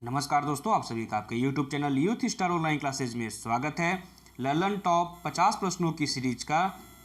नमस्कार दोस्तों, आप सभी का आपके YouTube channel youth star online classes में स्वागत है। ललन टॉप 50 प्रश्नों की सीरीज का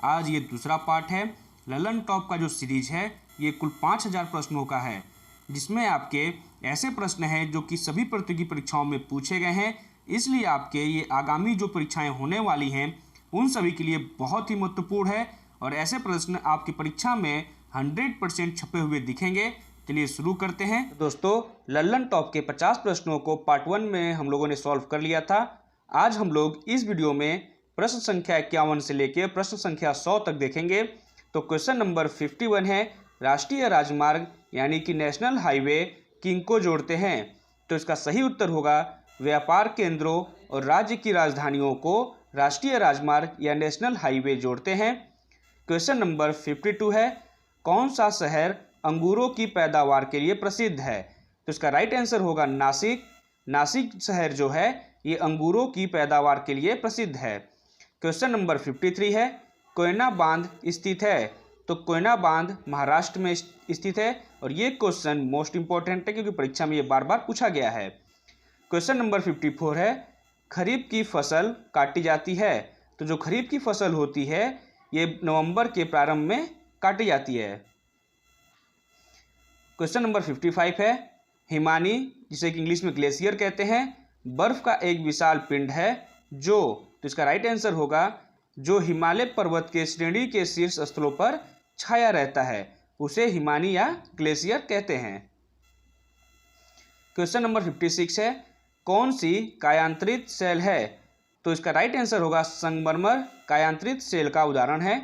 आज ये दूसरा पार्ट है। ललन टॉप का जो सीरीज है ये कुल 5000 प्रश्नों का है, जिसमें आपके ऐसे प्रश्न हैं जो कि सभी प्रतियोगी परीक्षाओं में पूछे गए हैं। इसलिए आपके ये आगामी जो परीक्षाएं होने वाली हैं उन सभी के लिए बहुत ही महत्वपूर्ण है और ऐसे प्रश्न आपकी परीक्षा में 100% छपे हुए दिखेंगे। चलिए शुरू करते हैं। दोस्तों, ललन टॉप के 50 प्रश्नों को पार्ट 1 में हम लोगों ने सॉल्व कर लिया था। आज हम लोग इस वीडियो में प्रश्न संख्या 51 से लेकर प्रश्न संख्या 100 तक देखेंगे। तो क्वेश्चन नंबर 51 है, राष्ट्रीय राजमार्ग यानी कि नेशनल हाईवे किनको जोड़ते हैं? तो इसका सही उत्तर होगा व्यापार केंद्रों और राज्य की राजधानियों को राष्ट्रीय राजमार्ग या नेशनल हाईवे जोड़ते हैं। क्वेश्चन नंबर 52 है, कौन सा शहर अंगूरों की पैदावार के लिए प्रसिद्ध है? तो इसका राइट आंसर होगा नासिक। नासिक शहर जो है ये अंगूरों की पैदावार के लिए प्रसिद्ध है। क्वेश्चन नंबर 53 है, कोयना बांध स्थित है? तो कोयना बांध महाराष्ट्र में स्थित है और ये क्वेश्चन मोस्ट इंपॉर्टेंट है क्योंकि परीक्षा में ये बार बार पूछा गया है। क्वेश्चन नंबर 54 है, खरीफ की फसल काटी जाती है? तो जो खरीफ की फसल होती है ये नवंबर के प्रारंभ में काटी जाती है। क्वेश्चन नंबर 55 है, हिमानी जिसे कि इंग्लिश में ग्लेशियर कहते हैं बर्फ का एक विशाल पिंड है जो, तो इसका राइट आंसर होगा जो हिमालय पर्वत के श्रेणी के शीर्ष स्थलों पर छाया रहता है उसे हिमानी या ग्लेशियर कहते हैं। क्वेश्चन नंबर 56 है, कौन सी कायांतरित सेल है? तो इसका राइट आंसर होगा संगमरमर कायांतरित सेल का उदाहरण है।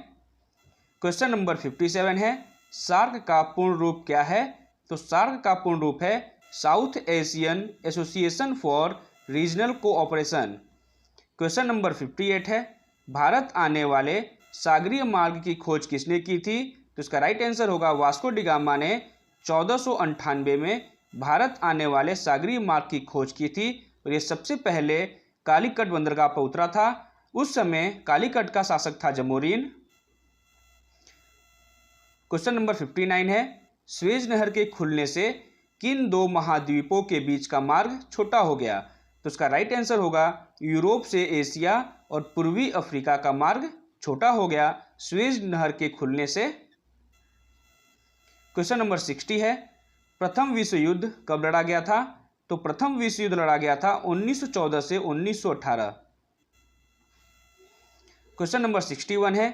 क्वेश्चन नंबर 57 है, सार्क का पूर्ण रूप क्या है? तो सार्क का पूर्ण रूप है south Asian association for regional cooperation. Question number 58 है, भारत आने वाले सागरीय मार्ग की खोज किसने की थी? तो इसका राइट आंसर होगा वास्को डी गामा ने 1498 में भारत आने वाले सागरीय मार्ग की खोज की थी और ये सबसे पहले कालीकट बंदरगाह पर उतरा था। उस समय कालीकट का शासक था जमोरीन। क्वेश्चन नंबर 59 है, स्वेज नहर के खुलने से किन दो महाद्वीपों के बीच का मार्ग छोटा हो गया? तो इसका राइट आंसर होगा यूरोप से एशिया और पूर्वी अफ्रीका का मार्ग छोटा हो गया स्वेज नहर के खुलने से। क्वेश्चन नंबर 60 है, प्रथम विश्व युद्ध कब लड़ा गया था? तो प्रथम विश्व युद्ध लड़ा गया था 1914 से 1918। क्वेश्चन नंबर 61 है,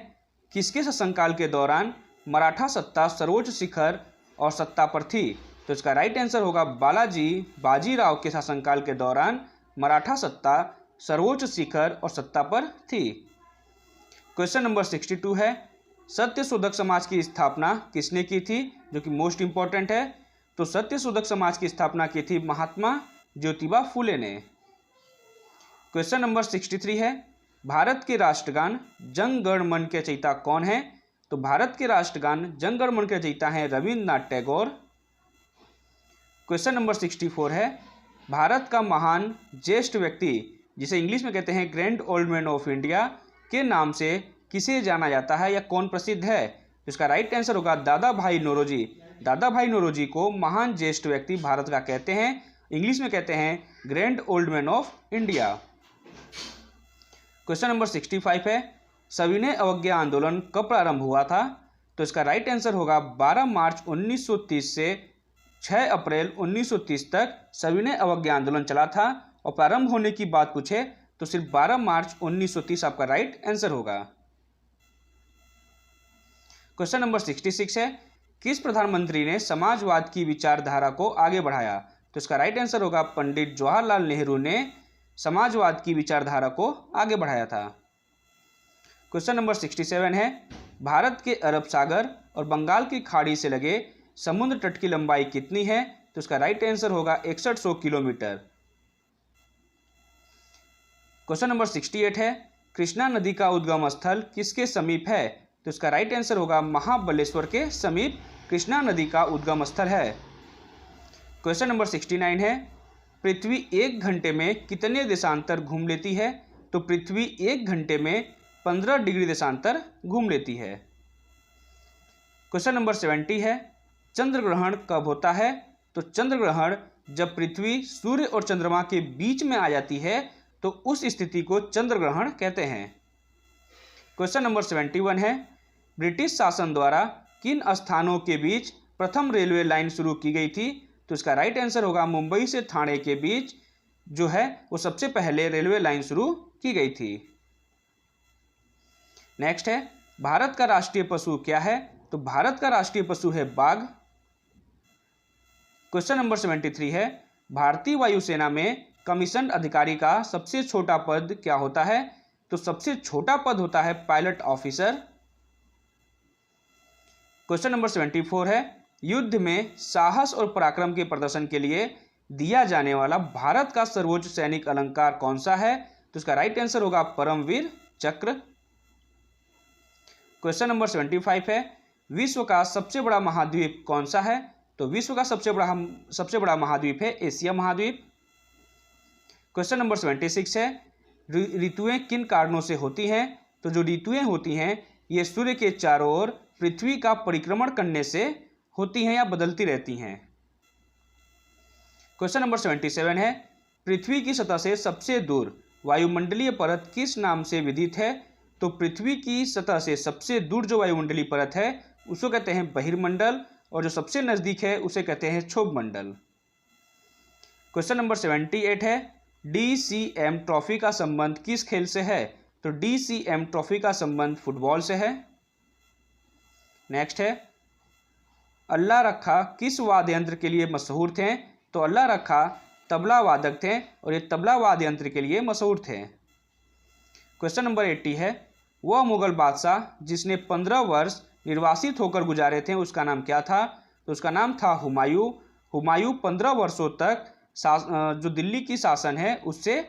किसके शासनकाल के दौरान मराठा सत्ता सर्वोच्च शिखर और सत्ता पर थी? तो इसका राइट आंसर होगा बालाजी बाजीराव के शासनकाल के दौरान मराठा सत्ता सर्वोच्च शिखर और सत्ता पर थी। क्वेश्चन नंबर 62 है, सत्यशोधक समाज की स्थापना किसने की थी? जो कि मोस्ट इंपॉर्टेंट है। तो सत्यशोधक समाज की स्थापना की थी महात्मा ज्योतिबा फूले ने। क्वेश्चन नंबर 63 है, भारत के राष्ट्रगान जन गण मन के रचयिता कौन है? तो भारत के राष्ट्रगान जन गण मन के रचयिता हैं रविंद्रनाथ टैगोर। क्वेश्चन नंबर 64 है, भारत का महान ज्येष्ठ व्यक्ति जिसे इंग्लिश में कहते हैं grand old man of India के नाम से किसे जाना जाता है या कौन प्रसिद्ध है? तो इसका राइट आंसर होगा दादा भाई नौरोजी। दादा भाई नौरोजी को महान ज्येष्ठ व्यक्ति भारत का कहते हैं, इंग्लिश में कहते हैं grand old man of India. Question number 65 है, सविनय अवज्ञा आंदोलन कब प्रारंभ हुआ था? तो इसका राइट आंसर होगा 12 मार्च 1930 से 6 अप्रैल 1930 तक सविनय अवज्ञा आंदोलन चला था और प्रारंभ होने की बात पूछे तो सिर्फ 12 मार्च 1930 आपका राइट आंसर होगा। क्वेश्चन नंबर 66 है, किस प्रधानमंत्री ने समाजवाद की विचारधारा को आगे बढ़ाया? तो इसका राइट आंसर होगा पंडित जवाहरलाल नेहरू ने समाजवाद की विचारधारा को आगे बढ़ाया था। क्वेश्चन नंबर 67 है, भारत के अरब सागर और बंगाल की खाड़ी से लगे समुद्र तट की लंबाई कितनी है? तो इसका राइट आंसर होगा 6100 किलोमीटर। क्वेश्चन नंबर 68 है, कृष्णा नदी का उद्गम स्थल किसके समीप है? तो इसका राइट आंसर होगा महाबलेश्वर के समीप कृष्णा नदी का उद्गम स्थल है। क्वेश्चन नंबर 69 है, पृथ्वी 1 घंटे में कितने देशांतर घूम लेती है? तो पृथ्वी 1 घंटे में 15 डिग्री देशांतर घूम लेती है। क्वेश्चन नंबर 70 है, चंद्र ग्रहण कब होता है? तो चंद्र ग्रहण जब पृथ्वी सूर्य और चंद्रमा के बीच में आ जाती है तो उस स्थिति को चंद्र ग्रहण कहते हैं। क्वेश्चन नंबर 71 है, ब्रिटिश शासन द्वारा किन स्थानों के बीच प्रथम रेलवे लाइन शुरू की गई थी? तो इसका राइट आंसर होगा मुंबई से ठाणे के बीच जो है वो सबसे पहले रेलवे लाइन शुरू की गई थी। नेक्स्ट है, भारत का राष्ट्रीय पशु क्या है? तो भारत का राष्ट्रीय पशु है बाघ। क्वेश्चन नंबर 73 है, भारतीय वायुसेना में कमीशन अधिकारी का सबसे छोटा पद क्या होता है? तो सबसे छोटा पद होता है पायलट ऑफिसर। क्वेश्चन नंबर 74 है, युद्ध में साहस और पराक्रम के प्रदर्शन के लिए दिया जाने वाला भारत का सर्वोच्च सैनिक अलंकार कौन सा है? तो इसका राइट आंसर होगा परमवीर चक्र। क्वेश्चन नंबर 75 है, विश्व का सबसे बड़ा महाद्वीप कौन सा है? तो विश्व का सबसे बड़ा महाद्वीप है एशिया महाद्वीप। क्वेश्चन नंबर 76 है, ऋतुएं किन कारणों से होती हैं? तो जो ऋतुएं होती हैं ये सूर्य के चारों ओर पृथ्वी का परिक्रमण करने से होती हैं या बदलती रहती हैं। क्वेश्चन नंबर 77 है, पृथ्वी की सतह से सबसे दूर वायुमंडलीय परत किस नाम से विदित है? तो पृथ्वी की सतह से सबसे दूर जो वायुमंडलीय परत है उसको कहते हैं बहिर्मंडल, और जो सबसे नजदीक है उसे कहते हैं क्षोभ मंडल। क्वेश्चन नंबर 78 है, DCM ट्रॉफी का संबंध किस खेल से है? तो DCM ट्रॉफी का संबंध फुटबॉल से है। नेक्स्ट है, अल्लाह रखा किस वाद्य यंत्र के लिए मशहूर थे? तो अल्लाह रखा तबला वादक थे और ये तबला वाद्य यंत्र के लिए मशहूर थे। क्वेश्चन नंबर 80 है, वह मुगल बादशाह जिसने 15 वर्ष निर्वासित होकर गुजारे थे उसका नाम क्या था? तो उसका नाम था हुमायूं। हुमायूं 15 वर्षों तक जो दिल्ली की शासन है उससे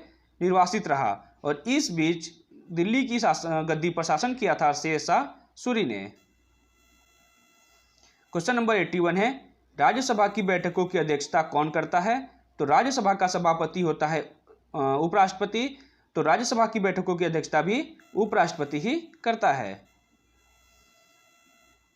निर्वासित रहा और इस बीच दिल्ली की गद्दी पर शासन किया था शेरशाह सूरी ने। क्वेश्चन नंबर 81 है, राज्यसभा की बैठकों की अध्यक्षता कौन करता है? तो राज्यसभा का सभापति होता है उपराष्ट्रपति, तो राज्यसभा की बैठकों की अध्यक्षता भी उपराष्ट्रपति ही करता है।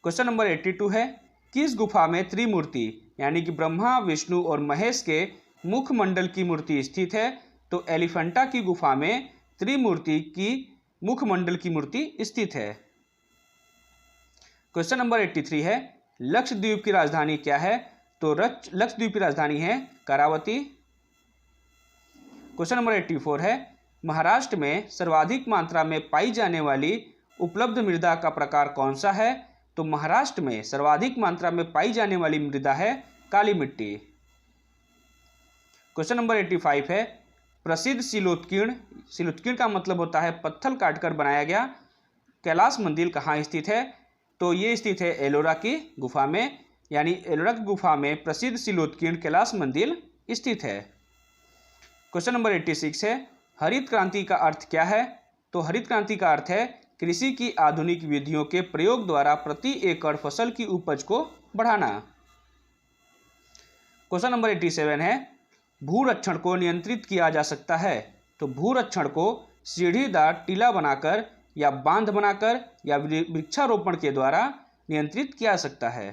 क्वेश्चन नंबर 82 है, किस गुफा में त्रिमूर्ति यानी कि ब्रह्मा विष्णु और महेश के मुखमंडल की मूर्ति स्थित है? तो एलिफेंटा की गुफा में त्रिमूर्ति की मुखमंडल की मूर्ति स्थित है। क्वेश्चन नंबर 83 है, लक्षद्वीप की राजधानी क्या है? तो लक्षद्वीप की राजधानी है करावती। क्वेश्चन नंबर 84 है, महाराष्ट्र में सर्वाधिक मात्रा में पाई जाने वाली उपलब्ध मृदा का प्रकार कौन सा है? तो महाराष्ट्र में सर्वाधिक मात्रा में पाई जाने वाली मृदा है काली मिट्टी। क्वेश्चन नंबर 85 है, प्रसिद्ध सिलोत्कीर्ण का मतलब होता है पत्थर काटकर बनाया गया कैलाश मंदिर कहाँ स्थित है? तो ये स्थित है एलोरा की गुफा में, यानी एलोरा की गुफा में प्रसिद्ध सिलोत्कीर्ण कैलाश मंदिर स्थित है। क्वेश्चन नंबर 86 है, हरित क्रांति का अर्थ क्या है? तो हरित क्रांति का अर्थ है कृषि की आधुनिक विधियों के प्रयोग द्वारा प्रति एकड़ फसल की उपज को बढ़ाना। क्वेश्चन नंबर 87 है, भूरक्षण को नियंत्रित किया जा सकता है? तो भूरक्षण को सीढ़ीदार टीला बनाकर या बांध बनाकर या वृक्षारोपण के द्वारा नियंत्रित किया जा सकता है।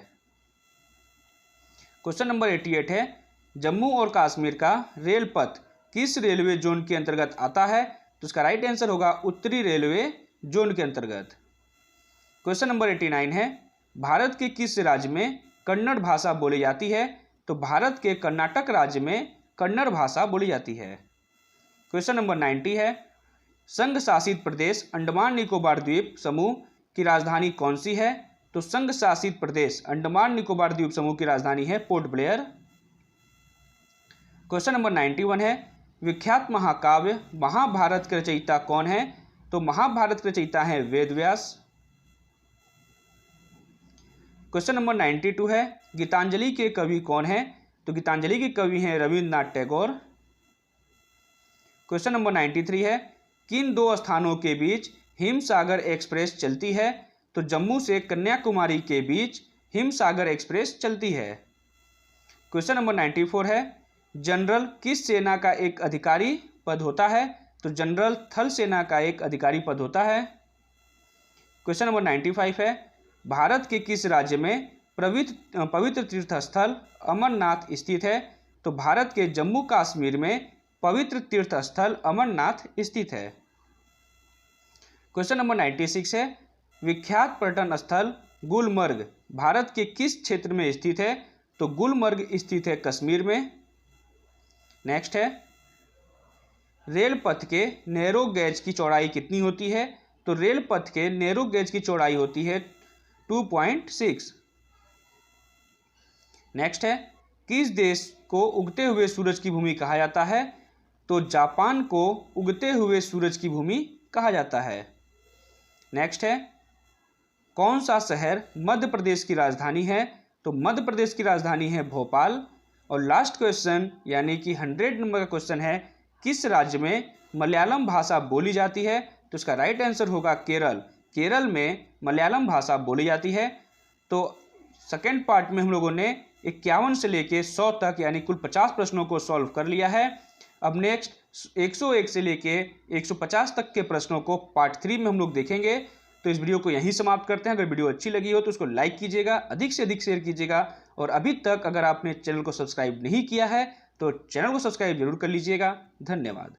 क्वेश्चन नंबर 88 है, जम्मू और कश्मीर का रेल पथ किस रेलवे जोन के अंतर्गत आता है? तो इसका राइट आंसर होगा उत्तरी रेलवे जोन के अंतर्गत। क्वेश्चन नंबर 89 है, भारत के किस राज्य में कन्नड़ भाषा बोली जाती है? तो भारत के कर्नाटक राज्य में कन्नड़ भाषा बोली जाती है। क्वेश्चन नंबर 90 है, संघ शासित प्रदेश अंडमान निकोबार द्वीप समूह की राजधानी कौन सी है? तो संघ शासित प्रदेश अंडमान निकोबार द्वीप समूह की राजधानी है पोर्ट ब्लेयर। क्वेश्चन नंबर 91 है, विख्यात महाकाव्य महाभारत के रचयिता कौन है? तो महाभारत के रचयिता हैं वेदव्यास। क्वेश्चन नंबर 92 है, गीतांजलि के कवि कौन है? तो गीतांजलि के कवि हैं रविन्द्रनाथ टैगोर। क्वेश्चन नंबर 93 है, किन दो स्थानों के बीच हिमसागर एक्सप्रेस चलती है? तो जम्मू से कन्याकुमारी के बीच हिमसागर एक्सप्रेस चलती है। क्वेश्चन नंबर 94 है, जनरल किस सेना का एक अधिकारी पद होता है? तो जनरल थल सेना का एक अधिकारी पद होता है। क्वेश्चन नंबर 95 है, भारत के किस राज्य में पवित्र तीर्थ स्थल अमरनाथ स्थित है? तो भारत के जम्मू कश्मीर में पवित्र तीर्थ स्थल अमरनाथ स्थित है। क्वेश्चन नंबर 96 है, विख्यात पर्यटन स्थल गुलमर्ग भारत के किस क्षेत्र में स्थित है? तो गुलमर्ग स्थित है कश्मीर में। नेक्स्ट है, रेल पथ के नैरो गेज की चौड़ाई कितनी होती है? तो रेल पथ के नैरो गेज की चौड़ाई होती है 2.6। नेक्स्ट है, किस देश को उगते हुए सूरज की भूमि कहा जाता है? तो जापान को उगते हुए सूरज की भूमि कहा जाता है। नेक्स्ट है, कौन सा शहर मध्य प्रदेश की राजधानी है? तो मध्य प्रदेश की राजधानी है भोपाल। और लास्ट क्वेश्चन यानी कि 100 नंबर का क्वेश्चन है, किस राज्य में मलयालम भाषा बोली जाती है? तो इसका राइट आंसर होगा केरल। केरल में मलयालम भाषा बोली जाती है। तो सेकेंड पार्ट में हम लोगों ने 51 से लेके 100 तक यानी कुल 50 प्रश्नों को सॉल्व कर लिया है। अब नेक्स्ट 101 से लेके 150 तक के प्रश्नों को पार्ट 3 में हम लोग देखेंगे। तो इस वीडियो को यहीं समाप्त करते हैं। अगर वीडियो अच्छी लगी हो तो उसको लाइक कीजिएगा, अधिक से अधिक शेयर कीजिएगा, और अभी तक अगर आपने चैनल को सब्सक्राइब नहीं किया है तो चैनल को सब्सक्राइब जरूर कर लीजिएगा। धन्यवाद।